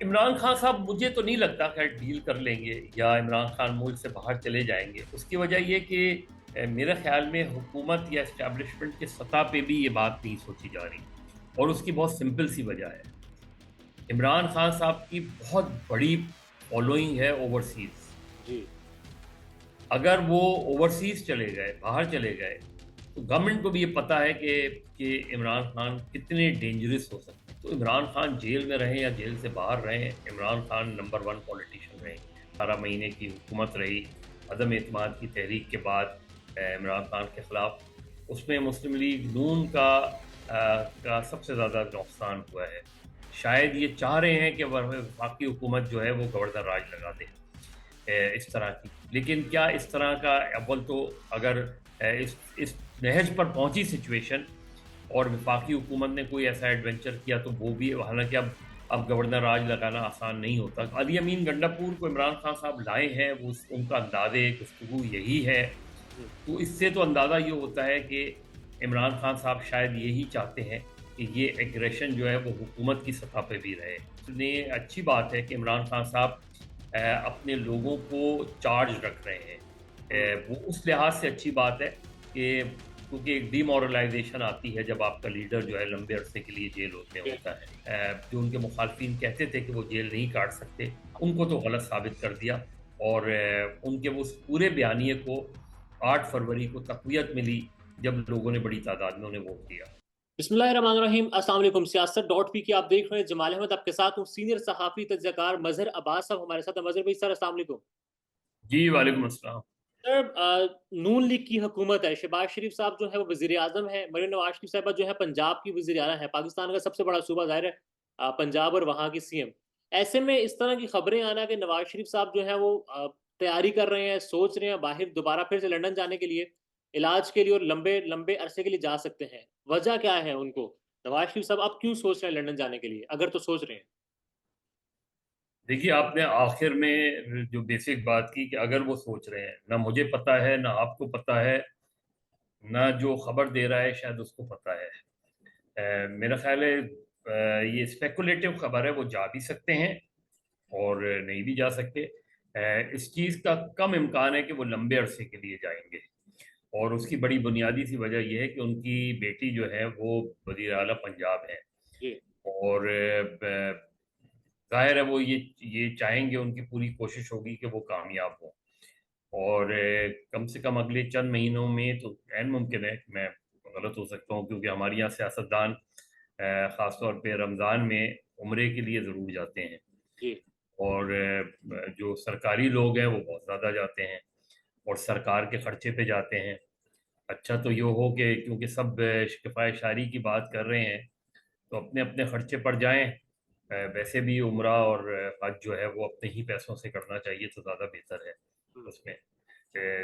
عمران خان صاحب مجھے تو نہیں لگتا خیر ڈیل کر لیں گے یا عمران خان ملک سے باہر چلے جائیں گے. اس کی وجہ یہ کہ میرے خیال میں حکومت یا اسٹیبلشمنٹ کے سطح پہ بھی یہ بات نہیں سوچی جا رہی, اور اس کی بہت سمپل سی وجہ ہے. عمران خان صاحب کی بہت بڑی فالوئنگ ہے اوورسیز. جی اگر وہ اوورسیز چلے گئے, باہر چلے گئے, تو گورنمنٹ کو بھی یہ پتا ہے کہ عمران خان کتنے ڈینجرس ہو سکتے ہیں. تو عمران خان جیل میں رہیں یا جیل سے باہر رہیں, عمران خان نمبر 1 پولیٹیشین رہیں. 18 مہینے کی حکومت رہی عدم اعتماد کی تحریک کے بعد عمران خان کے خلاف, اس میں مسلم لیگ نون کا سب سے زیادہ نقصان ہوا ہے. شاید یہ چاہ رہے ہیں کہ وفاقی حکومت جو ہے وہ گورنر راج لگا دے اس طرح کی, لیکن کیا اس طرح کا اول تو اگر اس نہج پر پہنچی سچویشن اور وفاقی حکومت نے کوئی ایسا ایڈونچر کیا تو وہ بھی, حالانکہ اب گورنر راج لگانا آسان نہیں ہوتا. علی امین گنڈا پور کو عمران خان صاحب لائے ہیں, وہ ان کا اندازے گفتگو یہی ہے. تو اس سے تو اندازہ یہ ہوتا ہے کہ عمران خان صاحب شاید یہی چاہتے ہیں کہ یہ ایگریشن جو ہے وہ حکومت کی سطح پہ بھی رہے. اچھی بات ہے کہ عمران خان صاحب اپنے لوگوں کو چارج رکھ رہے ہیں. وہ اس لحاظ سے اچھی بات ہے کہ کیونکہ ایک ڈی مورلائزیشن آتی ہے جب آپ کا لیڈر جو ہے لمبے عرصے کے لیے جیل میں ہوتا ہے. جو ان کے مخالفین کہتے تھے کہ وہ جیل نہیں کاٹ سکتے, ان کو تو غلط ثابت کر دیا, اور ان کے وہ پورے بیانیے کو 8 فروری کو تقویت ملی جب لوگوں نے بڑی تعداد میں انہیں ووٹ دیا. بسم اللہ الرحمن الرحیم. السلام علیکم. سیاست ڈاٹ پی کی آپ دیکھ رہے ہیں. جمال احمد آپ کے ساتھ ہوں. سینئر صحافی تجزیہ کار مظہر عباس صاحب ہمارے ساتھ ہیں. مظہر بھائی سر السلام علیکم. جی وعلیکم السلام. سر نون لیگ کی حکومت ہے, شہباز شریف صاحب جو ہے وہ وزیر اعظم ہے, مریم نواز شریف صاحبہ جو ہے پنجاب کی وزیر اعلیٰ ہے. پاکستان کا سب سے بڑا صوبہ ظاہر ہے پنجاب, اور وہاں کی سی ایم. ایسے میں اس طرح کی خبریں آنا کہ نواز شریف صاحب جو ہے وہ تیاری کر رہے ہیں, سوچ رہے ہیں باہر دوبارہ پھر سے لندن جانے کے لیے علاج کے لیے, اور لمبے لمبے عرصے کے لیے جا سکتے ہیں. وجہ کیا ہے ان کو, نواز شریف صاحب آپ کیوں سوچ رہے ہیں لندن جانے کے لیے, اگر تو سوچ رہے ہیں؟ دیکھیے, آپ نے آخر میں جو بیسک بات کی کہ اگر وہ سوچ رہے ہیں, نہ مجھے پتا ہے نہ آپ کو پتا ہے نہ جو خبر دے رہا ہے شاید اس کو پتا ہے. میرا خیال ہے یہ اسپیکولیٹو خبر ہے, وہ جا بھی سکتے ہیں اور نہیں بھی جا سکتے. اس چیز کا کم امکان ہے کہ وہ لمبے عرصے کے لیے جائیں گے, اور اس کی بڑی بنیادی سی وجہ یہ ہے کہ ان کی بیٹی جو ہے وہ وزیر اعلیٰ پنجاب ہے, جی اور ظاہر ہے وہ یہ چاہیں گے, ان کی پوری کوشش ہوگی کہ وہ کامیاب ہوں. اور کم سے کم اگلے چند مہینوں میں تو عین ممکن ہے کہ میں غلط ہو سکتا ہوں, کیونکہ ہمارے یہاں سیاستدان خاص طور پہ رمضان میں عمرے کے لیے ضرور جاتے ہیں, جی اور جو سرکاری لوگ ہیں وہ بہت زیادہ جاتے ہیں اور سرکار کے خرچے پہ جاتے ہیں. اچھا تو یہ ہو کہ کیونکہ سب کفایت شاری کی بات کر رہے ہیں تو اپنے اپنے خرچے پر جائیں. ویسے بھی عمرہ اور حج جو ہے وہ اپنے ہی پیسوں سے کرنا چاہیے تو زیادہ بہتر ہے اس میں.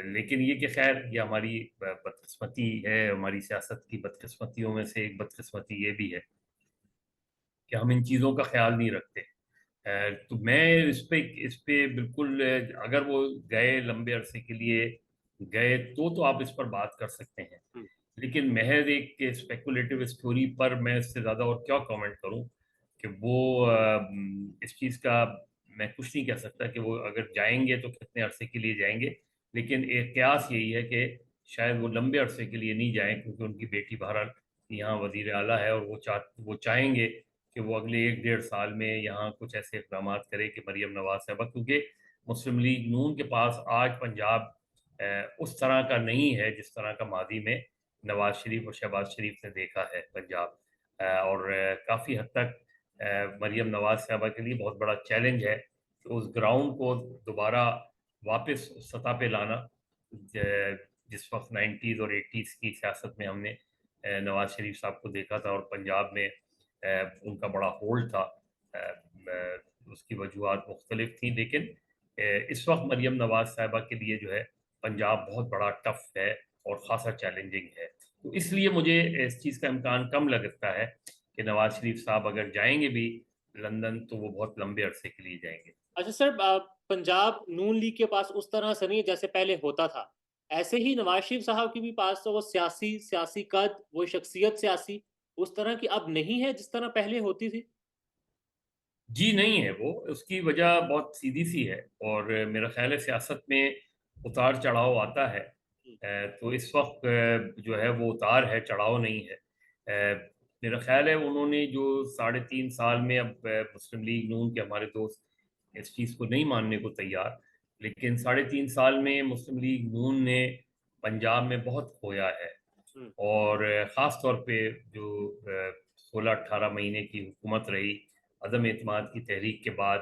لیکن یہ کہ خیر یہ ہماری بدقسمتی ہے, ہماری سیاست کی بدقسمتیوں میں سے ایک بدقسمتی یہ بھی ہے کہ ہم ان چیزوں کا خیال نہیں رکھتے. تو میں اس پہ بالکل, اگر وہ گئے لمبے عرصے کے لیے گئے تو آپ اس پر بات کر سکتے ہیں, لیکن محض ایک اسپیکولیٹو اسٹوری پر میں اس سے زیادہ اور کیا کامنٹ کروں کہ وہ اس چیز کا میں کچھ نہیں کہہ سکتا کہ وہ اگر جائیں گے تو کتنے عرصے کے لیے جائیں گے. لیکن ایک قیاس یہی ہے کہ شاید وہ لمبے عرصے کے لیے نہیں جائیں, کیونکہ ان کی بیٹی بہرحال یہاں وزیر اعلیٰ ہے, اور وہ چاہیں گے کہ وہ اگلے 1-1.5 سال میں یہاں کچھ ایسے اقدامات کرے کہ مریم نواز صاحبہ, کیونکہ مسلم لیگ نون کے پاس آج پنجاب اس طرح کا نہیں ہے جس طرح کا ماضی میں نواز شریف اور شہباز شریف نے دیکھا ہے پنجاب. اور کافی حد تک مریم نواز صاحبہ کے لیے بہت بڑا چیلنج ہے کہ اس گراؤنڈ کو دوبارہ واپس سطح پہ لانا. جس وقت 90s اور 80s کی سیاست میں ہم نے نواز شریف صاحب کو دیکھا تھا, اور پنجاب میں ان کا بڑا ہولڈ تھا, اس کی وجوہات مختلف تھیں, لیکن اس وقت مریم نواز صاحبہ کے لیے جو ہے پنجاب بہت بڑا ٹف ہے اور خاصا چیلنجنگ ہے. تو اس لیے مجھے اس چیز کا امکان کم لگتا ہے کہ نواز شریف صاحب اگر جائیں گے بھی لندن تو وہ بہت لمبے عرصے کے لیے جائیں گے. اچھا سر, پنجاب نون لیگ کے پاس اس طرح سے نہیں جیسے پہلے ہوتا تھا, ایسے ہی نواز شریف صاحب کے بھی پاس تو وہ سیاسی قد, وہ شخصیت سیاسی اس طرح کی اب نہیں ہے جس طرح پہلے ہوتی تھی. جی نہیں ہے وہ، اس کی وجہ بہت سیدھی سی ہے، اور میرا خیال ہے سیاست میں اتار چڑھاؤ آتا ہے، تو اس وقت جو ہے وہ اتار ہے، چڑھاؤ نہیں ہے۔ میرا خیال ہے انہوں نے جو 3.5 سال میں، اب مسلم لیگ نون کے ہمارے دوست اس چیز کو نہیں ماننے کو تیار، لیکن 3.5 سال میں مسلم لیگ نون نے پنجاب میں بہت کھویا ہے، اور خاص طور پہ جو 16-18 مہینے کی حکومت رہی عدم اعتماد کی تحریک کے بعد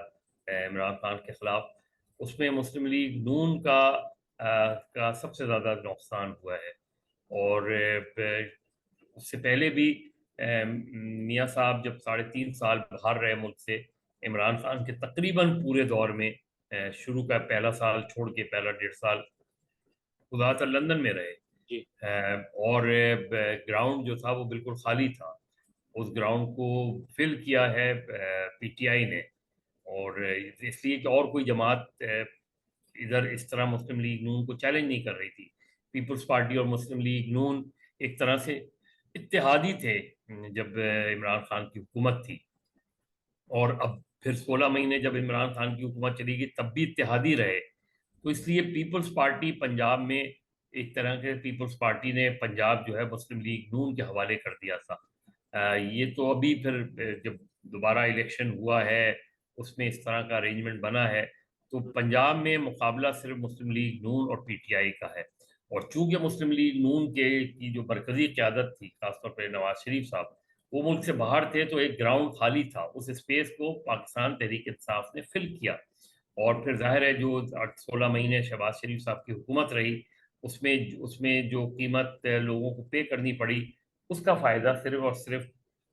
عمران خان کے خلاف، اس میں مسلم لیگ نون کا سب سے زیادہ نقصان ہوا ہے۔ اور اس سے پہلے بھی میاں صاحب جب 3.5 سال باہر رہے ملک سے، عمران خان کے تقریباً پورے دور میں، شروع کا پہلا سال چھوڑ کے پہلا 1.5 سال خدا تر لندن میں رہے، جی اور گراؤنڈ جو تھا وہ بالکل خالی تھا، اس گراؤنڈ کو فل کیا ہے پی ٹی آئی نے، اور اس لیے کہ اور کوئی جماعت ادھر اس طرح مسلم لیگ نون کو چیلنج نہیں کر رہی تھی۔ پیپلز پارٹی اور مسلم لیگ نون ایک طرح سے اتحادی تھے جب عمران خان کی حکومت تھی، اور اب پھر 16 مہینے جب عمران خان کی حکومت چلی گئی تب بھی اتحادی رہے، تو اس لیے پیپلز پارٹی پنجاب میں ایک طرح کے پیپلز پارٹی نے پنجاب جو ہے مسلم لیگ نون کے حوالے کر دیا تھا۔ یہ تو ابھی پھر جب دوبارہ الیکشن ہوا ہے اس میں اس طرح کا ارینجمنٹ بنا ہے، تو پنجاب میں مقابلہ صرف مسلم لیگ نون اور پی ٹی آئی کا ہے، اور چونکہ مسلم لیگ نون کی جو مرکزی قیادت تھی خاص طور پہ نواز شریف صاحب وہ ملک سے باہر تھے، تو ایک گراؤنڈ خالی تھا، اس اسپیس کو پاکستان تحریک انصاف نے فل کیا، اور پھر ظاہر ہے جو 16 مہینے شہباز شریف صاحب کی حکومت رہی اس میں جو قیمت لوگوں کو پے کرنی پڑی، اس کا فائدہ صرف اور صرف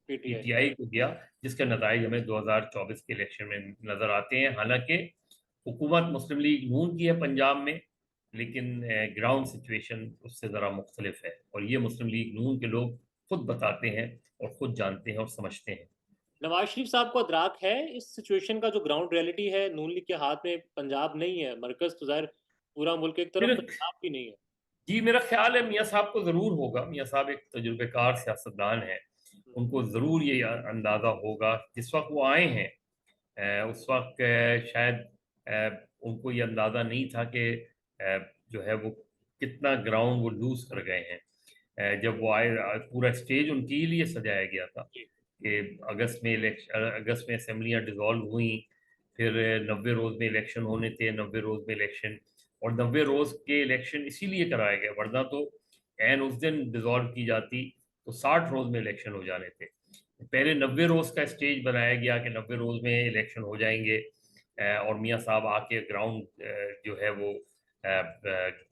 پی پی ٹی آئی۔ ٹی آئی کو گیا، جس کے نتائج ہمیں 2024 کے الیکشن میں نظر آتے ہیں۔ حالانکہ حکومت مسلم لیگ نون کی ہے پنجاب میں، لیکن گراؤنڈ سچویشن اس سے ذرا مختلف ہے، اور یہ مسلم لیگ نون کے لوگ خود بتاتے ہیں اور خود جانتے ہیں اور سمجھتے ہیں۔ نواز شریف صاحب کو ادراک ہے اس سچویشن کا، جو گراؤنڈ ریئلٹی ہے نون لیگ کے ہاتھ میں پنجاب نہیں ہے، مرکز تو ظاہر پورا ملک ایک طرف، میرا پنجاب بھی نہیں ہے۔ جی میرا خیال ہے میاں صاحب کو ضرور ہوگا، میاں صاحب ایک تجربے کار سیاستدان ہیں، ان کو ضرور یہ اندازہ ہوگا، جس وقت وہ آئے ہیں اس وقت شاید ان کو یہ اندازہ نہیں تھا کہ جو ہے وہ کتنا گراؤنڈ وہ لوز کر گئے ہیں۔ جب وہ آئے پورا اسٹیج ان کے لیے سجایا گیا تھا جی کہ اگست میں اسمبلیاں ڈیزالو ہوئیں، پھر 90 روز میں الیکشن ہونے تھے، 90 روز میں الیکشن، اور 90 روز کے الیکشن اسی لیے کرائے گئے، ورنہ تو عین اس دن ڈیزالو کی جاتی تو 60 روز میں الیکشن ہو جانے تھے۔ پہلے 90 روز کا اسٹیج بنایا گیا کہ 90 روز میں الیکشن ہو جائیں گے، اور میاں صاحب آ کے گراؤنڈ جو ہے وہ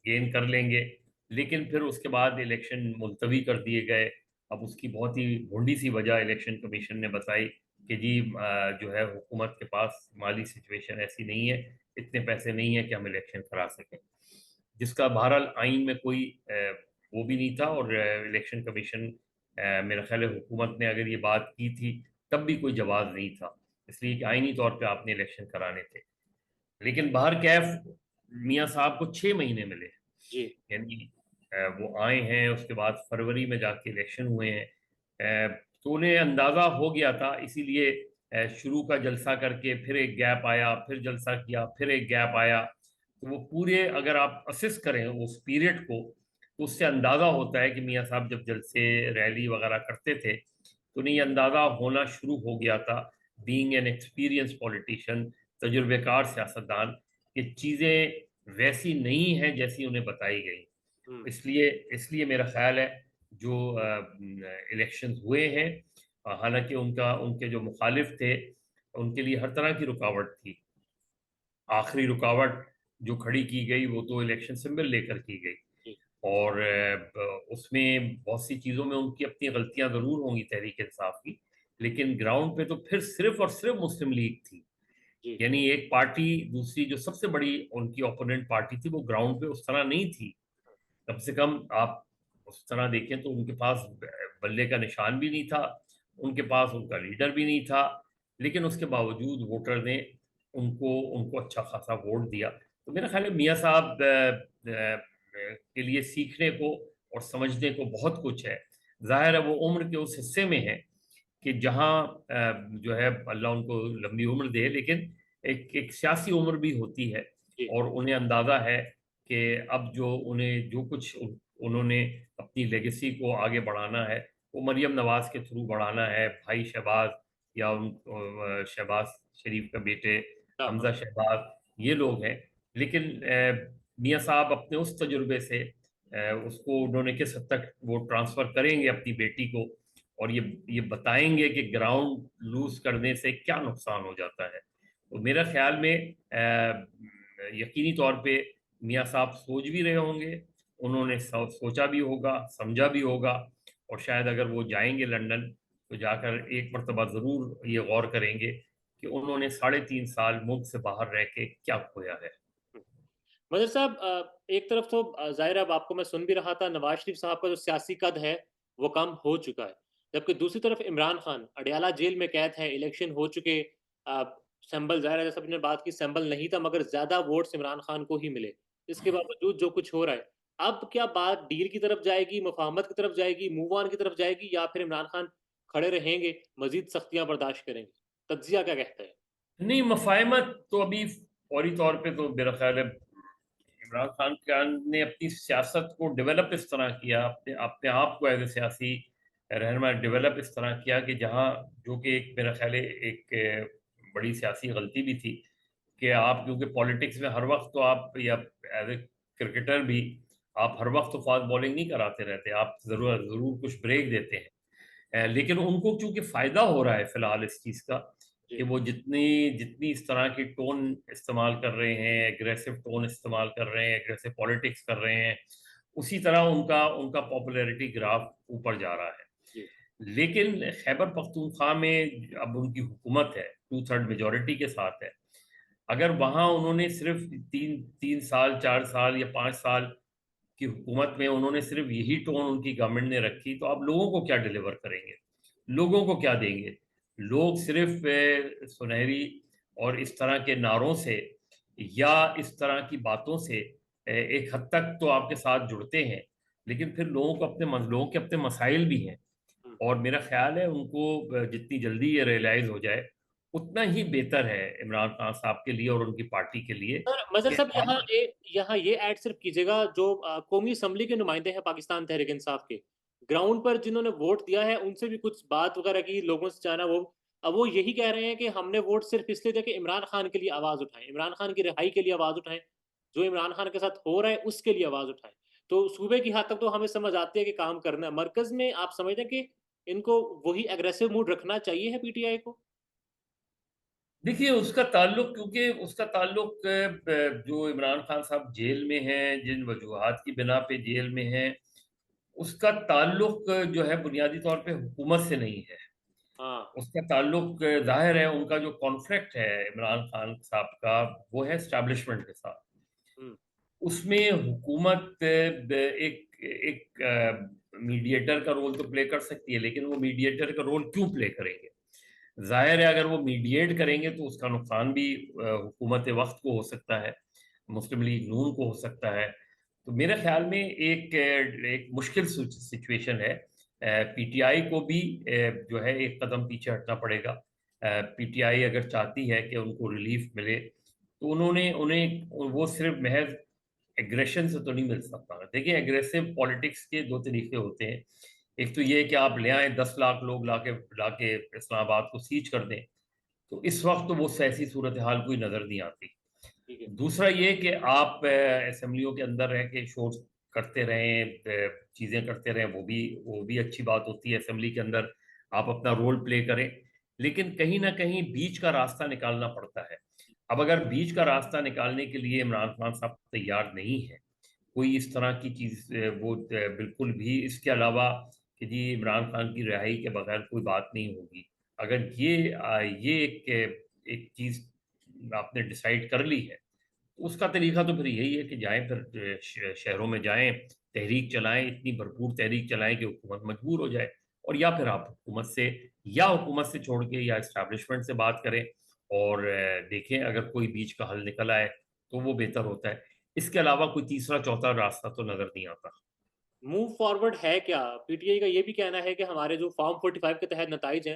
گین کر لیں گے، لیکن پھر اس کے بعد الیکشن ملتوی کر دیے گئے۔ اب اس کی بہت ہی بھونڈی سی وجہ الیکشن کمیشن نے بتائی کہ جی جو ہے حکومت کے پاس مالی سچویشن ایسی نہیں ہے، اتنے پیسے نہیں ہے کہ ہم الیکشن کرا سکیں، جس کا بہرحال آئین میں کوئی وہ بھی نہیں تھا، اور الیکشن کمیشن میرا خیال ہے حکومت نے اگر یہ بات کی تھی تب بھی کوئی جواز نہیں تھا، اس لیے کہ آئینی طور پہ آپ نے الیکشن کرانے تھے۔ لیکن باہر کیف میاں صاحب کو 6 مہینے ملے، جی یعنی وہ آئے ہیں، اس کے بعد فروری میں جا کے الیکشن ہوئے ہیں، تو انہیں اندازہ ہو گیا تھا، اسی لیے شروع کا جلسہ کر کے پھر ایک گیپ آیا، پھر جلسہ کیا، پھر ایک گیپ آیا، تو وہ پورے اگر آپ اسس کریں اس پیریڈ کو تو اس سے اندازہ ہوتا ہے کہ میاں صاحب جب جلسے ریلی وغیرہ کرتے تھے تو انہیں یہ اندازہ ہونا شروع ہو گیا تھا، بینگ این ایکسپیرینس پولیٹیشین، تجربے کار سیاستدان، کہ چیزیں ویسی نہیں ہیں جیسی انہیں بتائی گئی۔ اس لیے میرا خیال ہے جو الیکشن ہوئے ہیں، حالانکہ ان کے جو مخالف تھے ان کے لیے ہر طرح کی رکاوٹ تھی، آخری رکاوٹ جو کھڑی کی گئی وہ تو الیکشن سمبل لے کر کی گئی، جی اور اس میں بہت سی چیزوں میں ان کی اپنی غلطیاں ضرور ہوں گی تحریک انصاف کی، لیکن گراؤنڈ پہ تو پھر صرف اور صرف مسلم لیگ تھی، جی یعنی ایک پارٹی دوسری جو سب سے بڑی ان کی اوپوننٹ پارٹی تھی وہ گراؤنڈ پہ اس طرح نہیں تھی، کم سے کم آپ اس طرح دیکھیں تو ان کے پاس بلے کا نشان بھی نہیں تھا، ان کے پاس ان کا لیڈر بھی نہیں تھا، لیکن اس کے باوجود ووٹر نے ان کو اچھا خاصا ووٹ دیا۔ تو میرا خیال ہے میاں صاحب کے لیے سیکھنے کو اور سمجھنے کو بہت کچھ ہے، ظاہر ہے وہ عمر کے اس حصے میں ہے کہ جہاں جو ہے اللہ ان کو لمبی عمر دے، لیکن ایک سیاسی عمر بھی ہوتی ہے، جی اور انہیں اندازہ ہے کہ اب انہیں جو کچھ انہوں نے اپنی لیگیسی کو آگے بڑھانا ہے وہ مریم نواز کے تھرو بڑھانا ہے، بھائی شہباز یا شہباز شریف کا بیٹے ہاں ہاں حمزہ شہباز، یہ لوگ ہیں۔ لیکن میاں صاحب اپنے اس تجربے سے اس کو انہوں نے کس حد تک وہ ٹرانسفر کریں گے اپنی بیٹی کو، اور یہ بتائیں گے کہ گراؤنڈ لوز کرنے سے کیا نقصان ہو جاتا ہے۔ تو میرا خیال میں یقینی طور پہ میاں صاحب سوچ بھی رہے ہوں گے، انہوں نے سوچا بھی ہوگا، سمجھا بھی ہوگا، اور شاید اگر وہ جائیں گے لندن تو جا کر ایک مرتبہ ضرور یہ غور کریں گے کہ انہوں نے 3.5 سال ملک سے باہر رہ کے کیا کھویا ہے۔ مظہر صاحب، ایک طرف تو ظاہر اب آپ کو میں سن بھی رہا تھا، نواز شریف صاحب کا جو سیاسی قد ہے وہ کم ہو چکا ہے، جبکہ دوسری طرف عمران خان اڈیالہ جیل میں قید ہے، الیکشن ہو چکے، سیمبل ظاہر ہے سب نے بات کی سیمبل نہیں تھا مگر زیادہ ووٹس عمران خان کو ہی ملے، اس کے باوجود جو کچھ ہو رہا ہے اب کیا بات ڈیل کی طرف جائے گی، مفاہمت کی طرف جائے گی، موو آن کی طرف جائے گی، یا پھر عمران خان کھڑے رہیں گے، مزید سختیاں برداشت کریں گے؟ تجزیہ کیا کہتا ہے؟ نہیں، مفاہمت تو ابھی فوری طور پہ تو میرا خیال ہے عمران خان نے اپنی سیاست کو ڈیولپ اس طرح کیا، اپنے آپ کو ایز اے سیاسی رہنما ڈیولپ اس طرح کیا کہ جہاں جو کہ ایک میرا خیال ہے ایک بڑی سیاسی غلطی بھی تھی کہ آپ کیونکہ پالیٹکس میں ہر وقت تو آپ، یا ایز اے کرکٹر بھی آپ ہر وقت تو فاسٹ بولنگ نہیں کراتے رہتے، آپ ضرور کچھ بریک دیتے ہیں، لیکن ان کو چونکہ فائدہ ہو رہا ہے فی الحال اس چیز کا جی کہ وہ جتنی اس طرح کی ٹون استعمال کر رہے ہیں، ایگریسو ٹون استعمال کر رہے ہیں، ایگریسو پالیٹکس کر رہے ہیں، اسی طرح ان کا پاپولیرٹی گراف اوپر جا رہا ہے۔ جی لیکن خیبر پختونخوا میں اب ان کی حکومت ہے، 2/3 میجورٹی کے ساتھ ہے، اگر وہاں انہوں نے صرف 3 سال 4 سال یا 5 سال کی حکومت میں انہوں نے صرف یہی ٹون ان کی گورنمنٹ نے رکھی، تو آپ لوگوں کو کیا ڈیلیور کریں گے، لوگوں کو کیا دیں گے؟ لوگ صرف سنہری اور اس طرح کے نعروں سے یا اس طرح کی باتوں سے ایک حد تک تو آپ کے ساتھ جڑتے ہیں، لیکن پھر لوگوں کے اپنے مسائل بھی ہیں، اور میرا خیال ہے ان کو جتنی جلدی یہ ریئلائز ہو جائے اتنا ہی بہتر ہے عمران خان صاحب کے لیے اور ان کی پارٹی کے لیے سر مظہر کہ صاحب، آپ۔ یہاں یہ ایڈ صرف کیجیے گا جو قومی اسمبلی کے نمائندے ہیں پاکستان تحریک انصاف کے، گراؤنڈ پر جنہوں نے ووٹ دیا ہے ان سے بھی کچھ بات وغیرہ کی، لوگوں سے جانا، اب وہ یہی کہہ رہے ہیں کہ ہم نے ووٹ صرف اس لیے دیا کہ عمران خان کے لیے آواز اٹھائیں، عمران خان کی رہائی کے لیے آواز اٹھائیں، جو عمران خان کے ساتھ ہو رہا ہے اس کے لیے آواز اٹھائیں۔ تو صوبے کی حد تک تو ہمیں سمجھ آتی ہے کہ کام کرنا ہے، مرکز میں آپ سمجھتے ہیں کہ ان کو وہی ایگریسو موڈ رکھنا چاہیے ہے پی ٹی آئی کو؟ دیکھیے اس کا تعلق، کیونکہ اس کا تعلق جو عمران خان صاحب جیل میں ہیں، جن وجوہات کی بنا پہ جیل میں ہیں، اس کا تعلق جو ہے بنیادی طور پہ حکومت سے نہیں ہے، ہاں اس کا تعلق ظاہر ہے ان کا جو کانفلکٹ ہے عمران خان صاحب کا وہ ہے اسٹیبلشمنٹ کے ساتھ، ہوں اس میں حکومت ایک میڈیٹر کا رول تو پلے کر سکتی ہے، لیکن وہ میڈیٹر کا رول کیوں پلے کریں گے؟ ظاہر ہے اگر وہ میڈیٹ کریں گے تو اس کا نقصان بھی حکومت وقت کو ہو سکتا ہے، مسلم لیگ نون کو ہو سکتا ہے، تو میرے خیال میں ایک مشکل سچویشن ہے، پی ٹی آئی کو بھی جو ہے ایک قدم پیچھے ہٹنا پڑے گا۔ پی ٹی آئی اگر چاہتی ہے کہ ان کو ریلیف ملے تو انہیں وہ صرف محض ایگریشن سے تو نہیں مل سکتا۔ دیکھیں ایگریسو پالیٹکس کے دو طریقے ہوتے ہیں، ایک تو یہ کہ آپ لے آئیں 10 لاکھ لوگ لا کے اسلام آباد کو سیچ کر دیں، تو اس وقت تو وہ ایسی صورتحال کوئی نظر نہیں آتی۔ ٹھیک ہے دوسرا یہ کہ آپ اسمبلیوں کے اندر رہ کے شور کرتے رہیں، چیزیں کرتے رہیں، وہ بھی اچھی بات ہوتی ہے، اسمبلی کے اندر آپ اپنا رول پلے کریں، لیکن کہیں نہ کہیں بیچ کا راستہ نکالنا پڑتا ہے۔ اب اگر بیچ کا راستہ نکالنے کے لیے عمران خان صاحب تیار نہیں ہے، کوئی اس طرح کی چیز وہ بالکل بھی اس کے علاوہ کہ جی عمران خان کی رہائی کے بغیر کوئی بات نہیں ہوگی، اگر یہ ایک چیز آپ نے ڈیسائیڈ کر لی ہے تو اس کا طریقہ تو پھر یہی ہے کہ جائیں، پھر شہروں میں جائیں، تحریک چلائیں، اتنی بھرپور تحریک چلائیں کہ حکومت مجبور ہو جائے، اور یا پھر آپ حکومت سے چھوڑ کے یا اسٹیبلشمنٹ سے بات کریں اور دیکھیں اگر کوئی بیچ کا حل نکل آئے تو وہ بہتر ہوتا ہے، اس کے علاوہ کوئی تیسرا چوتھا راستہ تو نظر نہیں آتا۔ موو فارورڈ ہے کیا؟ پی ٹی آئی کا یہ بھی کہنا ہے کہ ہمارے جو فارم 45 کے تحت نتائج ہیں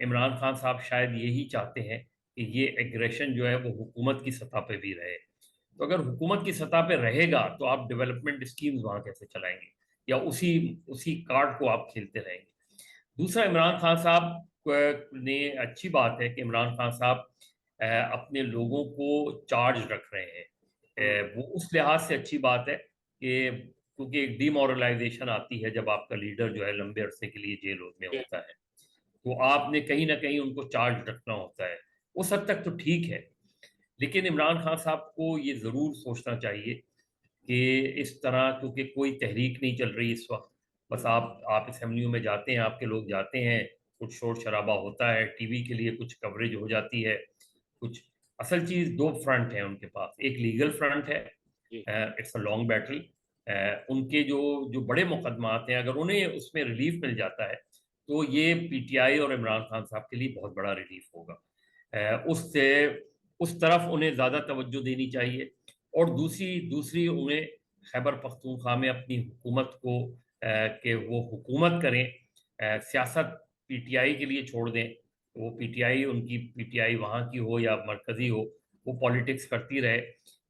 عمران خان صاحب شاید یہی چاہتے ہیں کہ یہ ایگریشن جو ہے وہ حکومت کی سطح پہ بھی رہے. تو اگر حکومت کی سطح پہ رہے گا تو آپ ڈیولپمنٹ اسکیمز وہاں کیسے چلائیں گے, یا اسی کارڈ کو آپ کھیلتے رہیں گے. دوسرا, عمران خان صاحب نے, اچھی بات ہے کہ عمران خان صاحب اپنے لوگوں کو چارج رکھ رہے ہیں. وہ اس لحاظ سے اچھی بات ہے کہ کیونکہ ایک ڈی مورلائزیشن آتی ہے جب آپ کا لیڈر جو ہے لمبے عرصے کے لیے جیل میں ہوتا ہے, تو آپ نے کہیں نہ کہیں ان کو چارج رکھنا ہوتا ہے. اس حد تک تو ٹھیک ہے, لیکن عمران خان صاحب کو یہ ضرور سوچنا چاہیے کہ اس طرح, کیونکہ کوئی تحریک نہیں چل رہی اس وقت, بس آپ اسمبلیوں میں جاتے ہیں, آپ کے لوگ جاتے ہیں, کچھ شور شرابہ ہوتا ہے, ٹی وی کے لیے کچھ کوریج ہو جاتی ہے, کچھ. اصل چیز دو فرنٹ ہیں ان کے پاس. ایک لیگل فرنٹ ہے, اٹس اے لانگ بیٹل. ان کے جو بڑے مقدمات ہیں, اگر انہیں اس میں ریلیف مل جاتا ہے تو یہ پی ٹی آئی اور عمران خان صاحب کے لیے بہت بڑا ریلیف ہوگا. اس طرف انہیں زیادہ توجہ دینی چاہیے. اور دوسری انہیں خیبر پختونخوا میں اپنی حکومت کو کہ وہ حکومت کریں, سیاست پی ٹی آئی کے لیے چھوڑ دیں. وہ پی ٹی آئی, ان کی پی ٹی آئی وہاں کی ہو یا مرکزی ہو, وہ پالیٹکس کرتی رہے,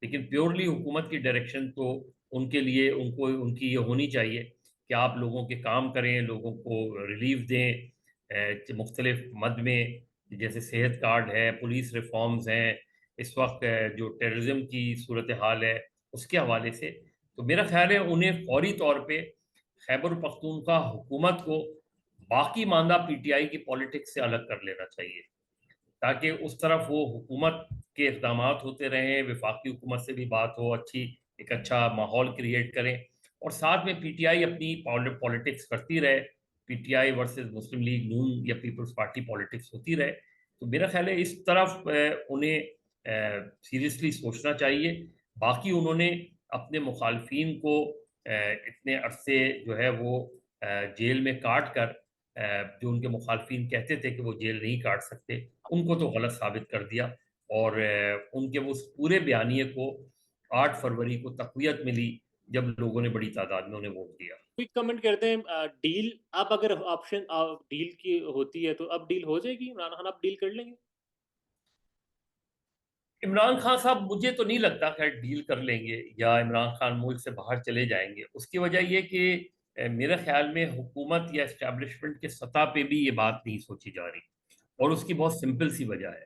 لیکن پیورلی حکومت کی ڈائریکشن تو ان کے لیے ان کی یہ ہونی چاہیے کہ آپ لوگوں کے کام کریں, لوگوں کو ریلیف دیں مختلف مد میں, جیسے صحت کارڈ ہے, پولیس ریفارمز ہیں, اس وقت جو ٹیررزم کی صورتحال ہے اس کے حوالے سے. تو میرا خیال ہے انہیں فوری طور پہ خیبر پختونخوا حکومت کو باقی ماندہ پی ٹی آئی کی پالیٹکس سے الگ کر لینا چاہیے, تاکہ اس طرف وہ حکومت کے اقدامات ہوتے رہیں, وفاقی حکومت سے بھی بات ہو, ایک اچھا ماحول کریٹ کریں, اور ساتھ میں پی ٹی آئی اپنی پالیٹکس کرتی رہے, P T I versus Muslim League Noon یا پیپلز پارٹی پالیٹکس ہوتی رہے. تو میرا خیال ہے اس طرف انہیں سیریسلی سوچنا چاہیے. باقی انہوں نے اپنے مخالفین کو اتنے عرصے جو ہے وہ جیل میں کاٹ کر, جو ان کے مخالفین کہتے تھے کہ وہ جیل نہیں کاٹ سکتے, ان کو تو غلط ثابت کر دیا, اور ان کے وہ پورے بیانیے کو 8 فروری کو تقویت ملی جب لوگوں نے بڑی تعداد میں انہیں ووٹ دیا. کوئی کمنٹ کرتے ہیں ڈیل, اب اگر آپشن ڈیل کی ہوتی ہے تو اب ڈیل ہو جائے گی, عمران خان اب ڈیل کر لیں گے؟ عمران خان صاحب مجھے تو نہیں لگتا خیر ڈیل کر لیں گے یا عمران خان ملک سے باہر چلے جائیں گے. اس کی وجہ یہ کہ میرے خیال میں حکومت یا اسٹیبلشمنٹ کے سطح پہ بھی یہ بات نہیں سوچی جا رہی, اور اس کی بہت سمپل سی وجہ ہے.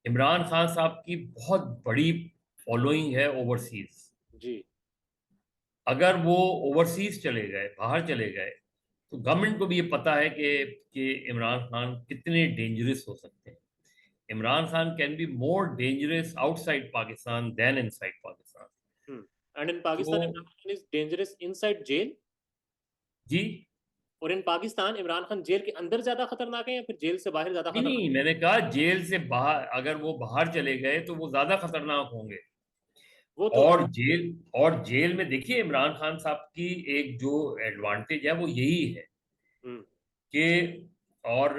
عمران خان صاحب کی بہت بڑی فالوئنگ ہے اوورسیز. جی, اگر وہ اوورسیز چلے گئے, باہر چلے گئے, تو گورنمنٹ کو بھی یہ پتا ہے کہ عمران خان کتنے ڈینجرس ہو سکتے ہیں. Imran Khan can be more dangerous outside Pakistan then inside Pakistan. And in Pakistan تو Imran Khan is dangerous inside jail, جی, اور ان پاکستان عمران خان جیل کے اندر زیادہ خطرناک ہے یا پھر جیل سے باہر زیادہ نہیں خطرناک؟ نہیں, میں نے کہا جیل سے باہر, اگر وہ باہر چلے گئے تو وہ زیادہ خطرناک ہوں گے. وہ تو اور جیل میں دیکھیے عمران خان صاحب کی ایک جو ایڈوانٹیج ہے وہ یہی ہے کہ اور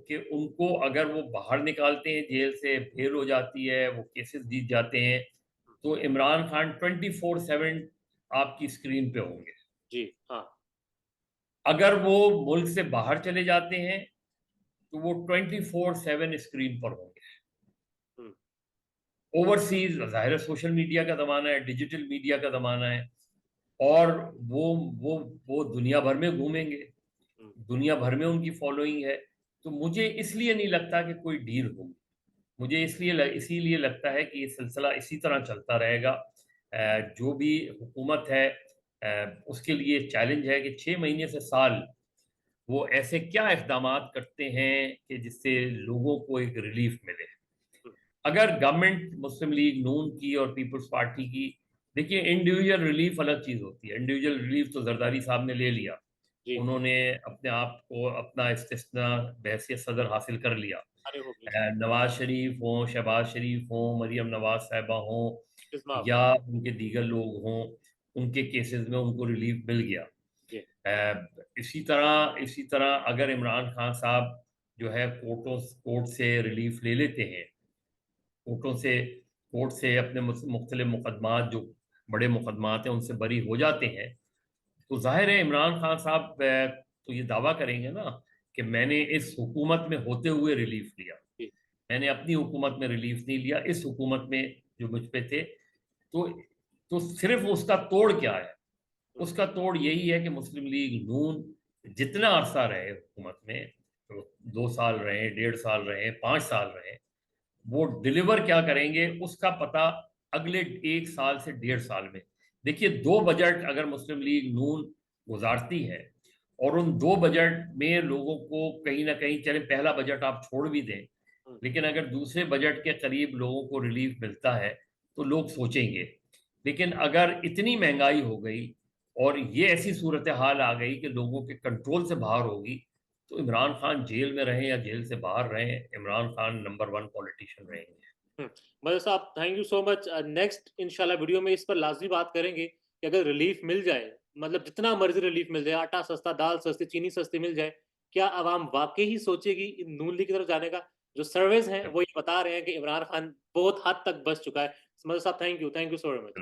کہ ان کو اگر وہ باہر نکالتے ہیں جیل سے, بھیل ہو جاتی ہے, وہ کیسز جیت جاتے ہیں, تو عمران خان 24/7 آپ کی اسکرین پہ ہوں گے. جی ہاں, اگر وہ ملک سے باہر چلے جاتے ہیں تو وہ 24/7 اسکرین پر ہوں گے. اوورسیز ظاہر سوشل میڈیا کا زمانہ ہے, ڈیجیٹل میڈیا کا زمانہ ہے, اور وہ دنیا بھر میں گھومیں گے, دنیا بھر میں ان کی فالوئنگ ہے. تو مجھے اس لیے نہیں لگتا کہ کوئی ڈیل ہوگی. مجھے اسی لیے لگتا ہے کہ یہ سلسلہ اسی طرح چلتا رہے گا. جو بھی حکومت ہے اس کے لیے چیلنج ہے کہ 6 مہینے سے سال وہ ایسے کیا اقدامات کرتے ہیں کہ جس سے لوگوں کو ایک ریلیف ملے. اگر گورنمنٹ مسلم لیگ نون کی اور پیپلز پارٹی کی, دیکھیے انڈیویجول ریلیف الگ چیز ہوتی ہے. انڈیویجول ریلیف تو زرداری صاحب نے لے لیا, انہوں نے اپنے آپ کو اپنا استثناء بحیثیت صدر حاصل کر لیا. نواز شریف ہوں, شہباز شریف ہوں, مریم نواز صاحبہ ہوں, یا ان کے دیگر لوگ ہوں, ان کے کیسز میں ان کو ریلیف مل گیا. اسی طرح اگر عمران خان صاحب جو ہے کورٹ سے ریلیف لے لیتے ہیں, کورٹ سے اپنے مختلف مقدمات جو بڑے مقدمات ہیں ان سے بری ہو جاتے ہیں, تو ظاہر ہے عمران خان صاحب تو یہ دعویٰ کریں گے نا کہ میں نے اس حکومت میں ہوتے ہوئے ریلیف لیا، میں نے اپنی حکومت میں ریلیف نہیں لیا، اس حکومت میں جو مجھ پہ تھے. تو صرف اس کا توڑ کیا ہے؟ اس کا توڑ یہی ہے کہ مسلم لیگ نون جتنا عرصہ رہے حکومت میں، 2 سال رہے، 1.5 سال رہے، 5 سال رہے، وہ ڈیلیور کیا کریں گے اس کا پتہ اگلے 1 سال سے 1.5 سال میں. دیکھیے 2 بجٹ اگر مسلم لیگ نون گزارتی ہے اور ان 2 بجٹ میں لوگوں کو کہیں نہ کہیں، چلے پہلا بجٹ آپ چھوڑ بھی دیں، لیکن اگر دوسرے بجٹ کے قریب لوگوں کو ریلیف ملتا ہے تو لوگ سوچیں گے. لیکن اگر اتنی مہنگائی ہو گئی اور یہ ایسی صورتحال آ گئی کہ لوگوں کے کنٹرول سے باہر ہوگی، تو عمران خان جیل میں رہیں یا جیل سے باہر رہیں، عمران خان نمبر 1 پولیٹیشین رہیں گے. مدد صاحب thank you so much. Next انشاءاللہ ویڈیو میں اس پر لازمی بات کریں گے کہ اگر ریلیف مل جائے، مطلب جتنا مرضی ریلیف مل جائے، آٹا سستا، دال سستی، چینی سستی مل جائے، کیا عوام واقعی ہی سوچے گی نون لیگ کی طرف جانے کا؟ جو سرویز ہیں وہ یہ بتا رہے ہیں کہ عمران خان بہت حد تک بچ چکا ہے. مدد صاحب تھینک یو سو مچ.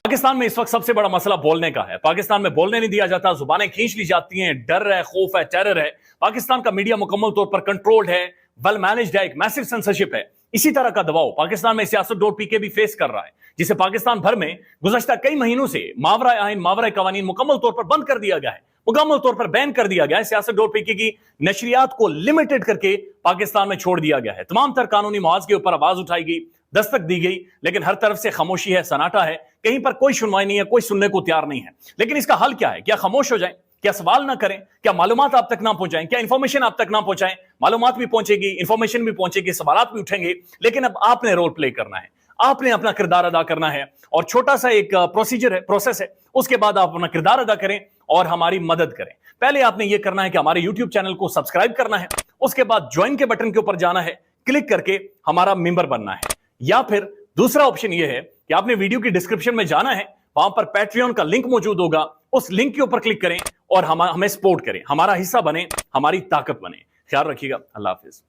پاکستان میں اس وقت سب سے بڑا مسئلہ بولنے کا ہے. پاکستان میں بولنے نہیں دیا جاتا، زبانیں کھینچ لی جاتی ہیں، ڈر ہے، خوف ہے، ٹیرر ہے. پاکستان کا میڈیا مکمل طور پر کنٹرولڈ ہے، ویل مینجڈ ہے، ایک میسو سینسرشپ ہے. اسی طرح کا دباؤ پاکستان میں سیاست.pk بھی فیس کر رہا ہے، جسے پاکستان بھر میں گزشتہ کئی مہینوں سے ماورائے آئین، ماورائے قوانین مکمل طور پر بند کر دیا گیا ہے، مکمل طور پر بین کر دیا گیا ہے. سیاست.pk کی نشریات کو لمیٹڈ کر کے پاکستان میں چھوڑ دیا گیا ہے. تمام تر قانونی مواد کے اوپر آواز اٹھائی گئی، دستک دی گئی، لیکن ہر طرف سے خاموشی ہے، سناٹا ہے، کہیں پر کوئی سنوائی نہیں ہے، کوئی سننے کو تیار نہیں ہے. لیکن اس کا حل کیا ہے؟ کیا خاموش ہو جائیں؟ کیا سوال نہ کریں؟ کیا معلومات آپ تک نہ پہنچائیں؟ کیا انفارمیشن آپ تک نہ پہنچائیں؟ معلومات بھی پہنچے گی، انفارمیشن بھی پہنچے گی، سوالات بھی اٹھیں گے، لیکن اب آپ نے رول پلے کرنا ہے، آپ نے اپنا کردار ادا کرنا ہے. اور چھوٹا سا ایک پروسیجر ہے، پروسیس ہے، اس کے بعد آپ اپنا کردار ادا کریں اور ہماری مدد کریں. پہلے آپ نے یہ کرنا ہے کہ ہمارے یوٹیوب چینل کو سبسکرائب کرنا ہے، اس کے بعد جوائن کے بٹن کے اوپر جانا ہے، کلک کر کے ہمارا ممبر بننا ہے. یا پھر دوسرا آپشن یہ ہے کہ آپ نے ویڈیو کی ڈسکرپشن میں جانا ہے، وہاں پر پیٹریون کا لنک موجود ہوگا، اس لنک کے اوپر کلک کریں اور ہمیں سپورٹ کریں، ہمارا حصہ بنیں، ہماری طاقت بنیں. خیال رکھیے گا. اللہ حافظ.